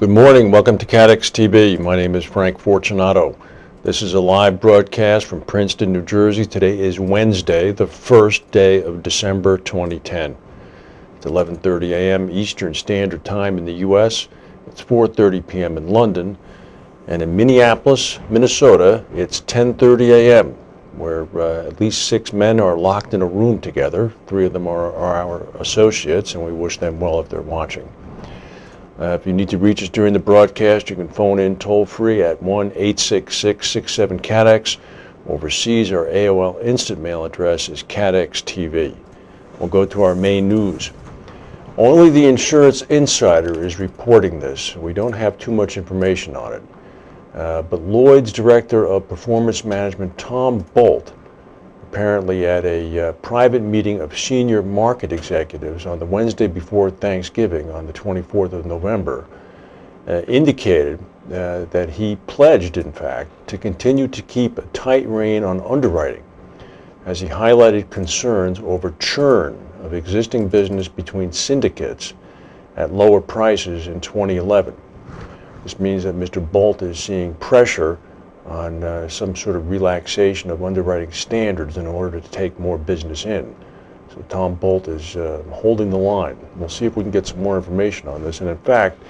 Good morning. Welcome to CATEX-TV. My name is Frank Fortunato. This is a live broadcast from Princeton, New Jersey. Today is Wednesday, the first day of December 2010. It's 11:30 a.m. Eastern Standard Time in the U.S. It's 4:30 p.m. in London. And in Minneapolis, Minnesota, it's 10:30 a.m., where at least 6 men are locked in a room together. 3 of them are our associates, and we wish them well if they're watching. If you need to reach us during the broadcast, you can phone in toll-free at 1-866-67-CATEX. Overseas, our AOL instant mail address is CATEX-TV. We'll go to our main news. Only the Insurance Insider is reporting this. We don't have too much information on it. But Lloyd's Director of Performance Management, Tom Bolt, apparently at a private meeting of senior market executives on the Wednesday before Thanksgiving, on the 24th of November, indicated that he pledged, in fact, to continue to keep a tight rein on underwriting, as he highlighted concerns over churn of existing business between syndicates at lower prices in 2011. This means that Mr. Bolt is seeing pressure on some sort of relaxation of underwriting standards in order to take more business in. So Tom Bolt is holding the line. We'll see if we can get some more information on this. And in fact,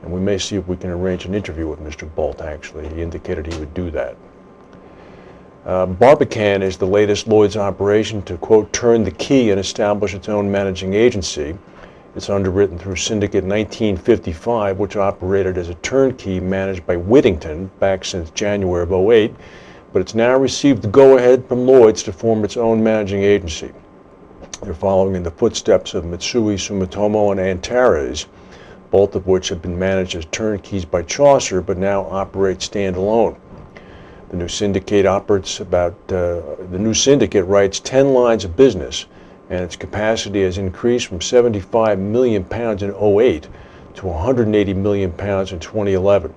and we may see if we can arrange an interview with Mr. Bolt, actually. He indicated he would do that. Barbican is the latest Lloyd's operation to, quote, turn the key and establish its own managing agency. It's underwritten through Syndicate 1955, which operated as a turnkey managed by Whittington back since January of 2008, but it's now received the go-ahead from Lloyd's to form its own managing agency. They're following in the footsteps of Mitsui Sumitomo and Antares, both of which have been managed as turnkeys by Chaucer, but now operate standalone. The new syndicate writes 10 lines of business, and its capacity has increased from £75 million in 2008 to £180 million in 2011.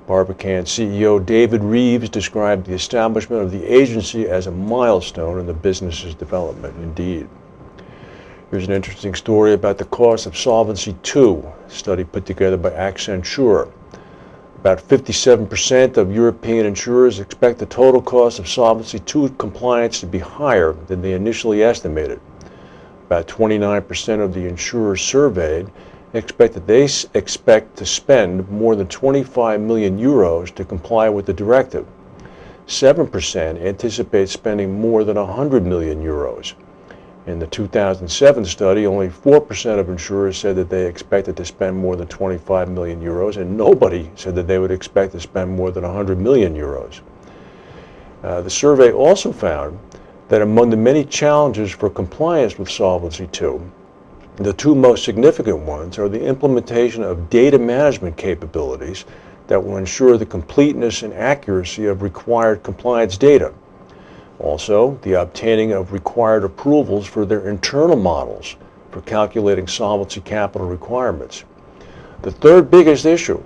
Barbican CEO David Reeves described the establishment of the agency as a milestone in the business's development. Indeed. Here's an interesting story about the cost of Solvency II, a study put together by Accenture. About 57% of European insurers expect the total cost of Solvency II compliance to be higher than they initially estimated. About 29% of the insurers surveyed expect to spend more than 25 million euros to comply with the directive. 7% anticipate spending more than 100 million euros. In the 2007 study, only 4% of insurers said that they expected to spend more than 25 million euros, and nobody said that they would expect to spend more than 100 million euros. The survey also found that among the many challenges for compliance with Solvency II, the 2 most significant ones are the implementation of data management capabilities that will ensure the completeness and accuracy of required compliance data. Also, the obtaining of required approvals for their internal models for calculating solvency capital requirements. The third biggest issue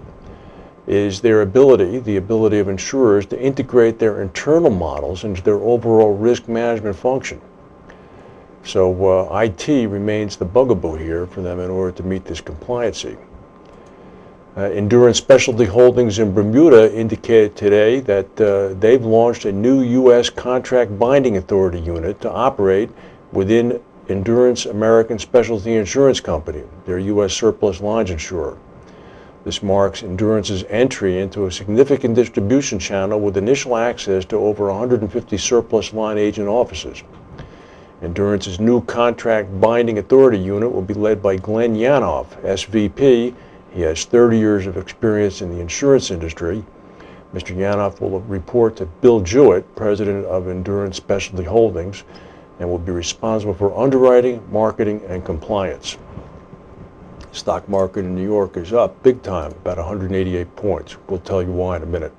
is the ability of insurers to integrate their internal models into their overall risk management function. So IT remains the bugaboo here for them in order to meet this compliancy. Endurance Specialty Holdings in Bermuda indicated today that they've launched a new U.S. Contract Binding Authority unit to operate within Endurance American Specialty Insurance Company, their U.S. surplus lines insurer. This marks Endurance's entry into a significant distribution channel with initial access to over 150 surplus line agent offices. Endurance's new Contract Binding Authority unit will be led by Glenn Yanoff, SVP. He has 30 years of experience in the insurance industry. Mr. Yanoff will report to Bill Jewett, president of Endurance Specialty Holdings, and will be responsible for underwriting, marketing, and compliance. The stock market in New York is up big time, about 188 points. We'll tell you why in a minute.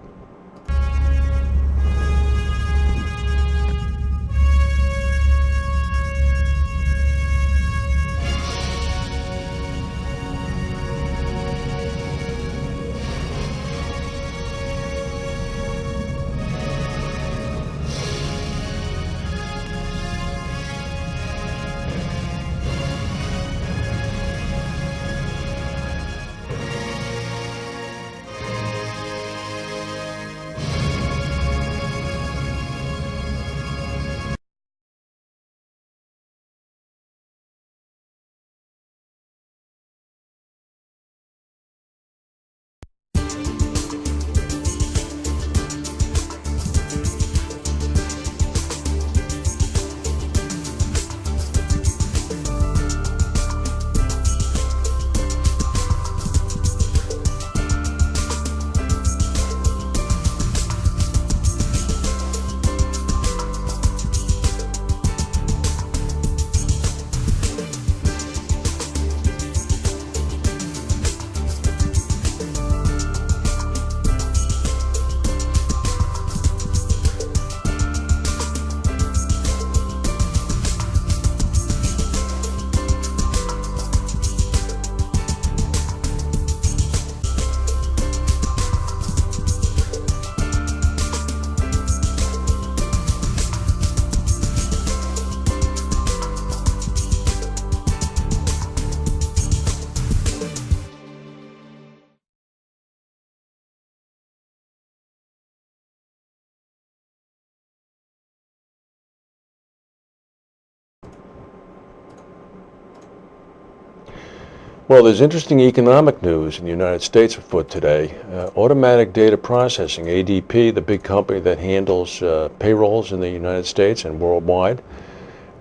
Well, there's interesting economic news in the United States afoot today. Automatic Data Processing, ADP, the big company that handles payrolls in the United States and worldwide,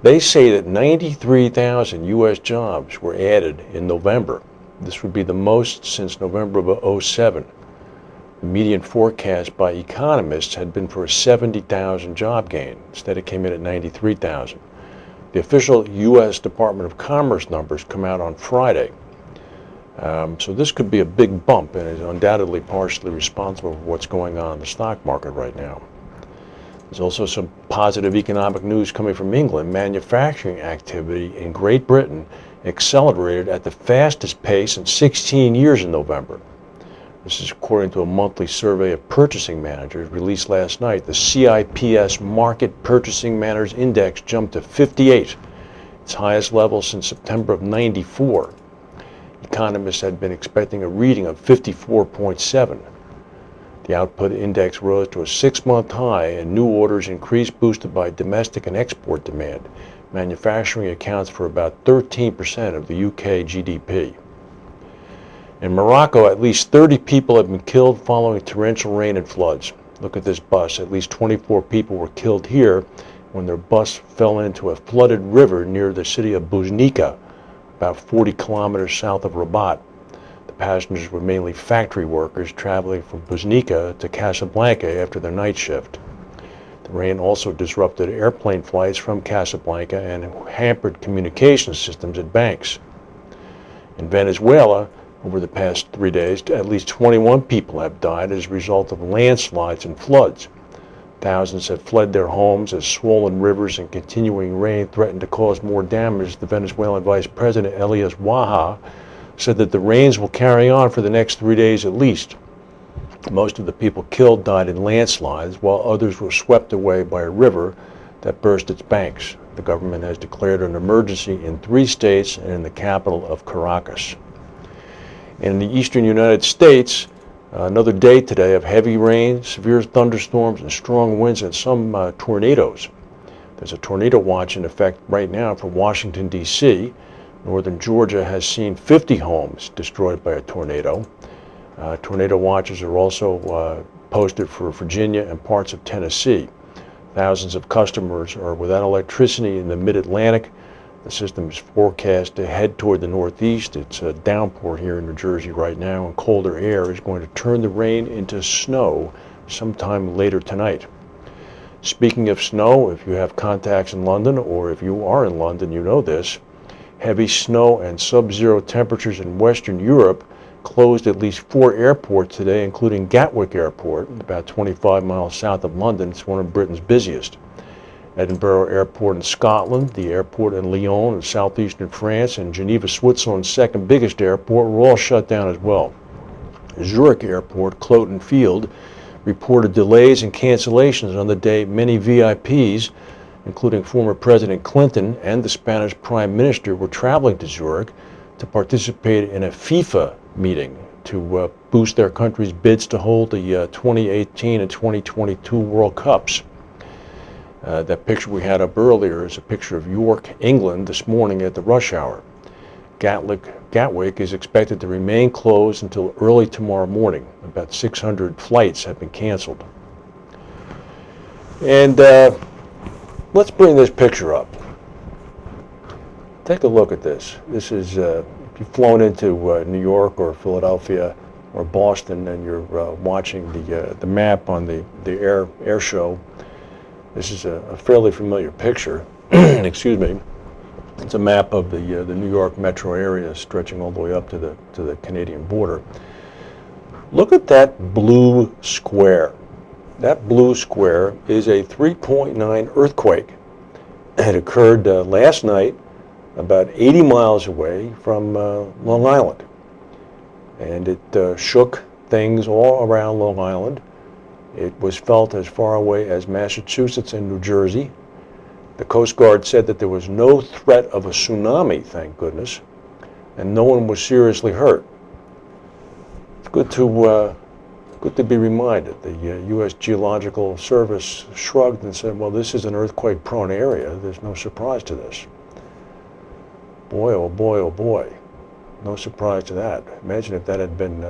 they say that 93,000 U.S. jobs were added in November. This would be the most since November of '07. The median forecast by economists had been for a 70,000 job gain. Instead, it came in at 93,000. The official U.S. Department of Commerce numbers come out on Friday. So this could be a big bump and is undoubtedly partially responsible for what's going on in the stock market right now. There's also some positive economic news coming from England. Manufacturing activity in Great Britain accelerated at the fastest pace in 16 years in November. This is according to a monthly survey of purchasing managers released last night. The CIPS Market Purchasing Managers Index jumped to 58, its highest level since September of '94. Economists had been expecting a reading of 54.7. The output index rose to a 6-month high, and new orders increased, boosted by domestic and export demand. Manufacturing accounts for about 13% of the UK GDP. In Morocco, at least 30 people have been killed following torrential rain and floods. Look at this bus. At least 24 people were killed here when their bus fell into a flooded river near the city of Buznika, about 40 kilometers south of Rabat. The passengers were mainly factory workers traveling from Buznika to Casablanca after their night shift. The rain also disrupted airplane flights from Casablanca and hampered communication systems at banks. In Venezuela, over the past 3 days, at least 21 people have died as a result of landslides and floods. Thousands have fled their homes as swollen rivers and continuing rain threatened to cause more damage. The Venezuelan Vice President Elias Waha said that the rains will carry on for the next 3 days at least. Most of the people killed died in landslides, while others were swept away by a river that burst its banks. The government has declared an emergency in 3 states and in the capital of Caracas. In the eastern United States, another day today of heavy rain, severe thunderstorms, and strong winds and some tornadoes. There's a tornado watch in effect right now for Washington, D.C. Northern Georgia has seen 50 homes destroyed by a tornado. Tornado watches are also posted for Virginia and parts of Tennessee. Thousands of customers are without electricity in the mid-Atlantic. The system is forecast to head toward the northeast. It's a downpour here in New Jersey right now, and colder air is going to turn the rain into snow sometime later tonight. Speaking of snow, if you have contacts in London, or if you are in London, you know this. Heavy snow and sub-zero temperatures in Western Europe closed at least 4 airports today, including Gatwick Airport, about 25 miles south of London. It's one of Britain's busiest. Edinburgh Airport in Scotland, the airport in Lyon in southeastern France, and Geneva, Switzerland's second biggest airport were all shut down as well. Zurich Airport, Cloten Field, reported delays and cancellations on the day many VIPs, including former President Clinton and the Spanish Prime Minister, were traveling to Zurich to participate in a FIFA meeting to boost their country's bids to hold the 2018 and 2022 World Cups. That picture we had up earlier is a picture of York, England, this morning at the rush hour. Gatwick is expected to remain closed until early tomorrow morning. About 600 flights have been canceled. And let's bring this picture up. Take a look at this. This is, if you've flown into New York or Philadelphia or Boston and you're watching the map on the air show, this is a fairly familiar picture. Excuse me. It's a map of the New York metro area stretching all the way up to the Canadian border. Look at that blue square. That blue square is a 3.9 earthquake. It occurred last night about 80 miles away from Long Island. And it shook things all around Long Island. It was felt as far away as Massachusetts and New Jersey. The Coast Guard said that there was no threat of a tsunami, thank goodness, and no one was seriously hurt. It's good to be reminded. The U.S. Geological Service shrugged and said, well, this is an earthquake-prone area. There's no surprise to this. Boy, oh boy, oh boy. No surprise to that. Imagine if that had been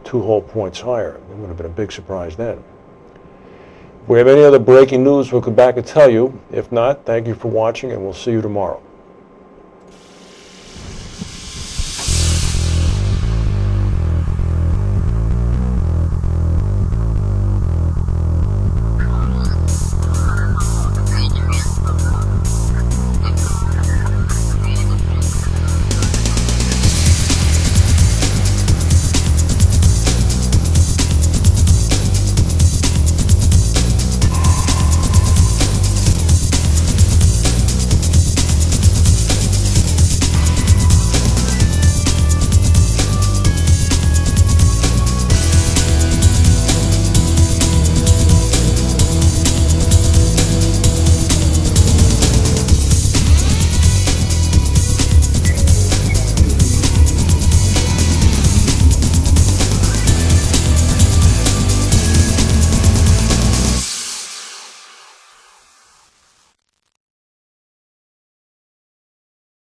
2 whole points higher. It would have been a big surprise then. If we have any other breaking news, we'll come back and tell you. If not, thank you for watching, and we'll see you tomorrow.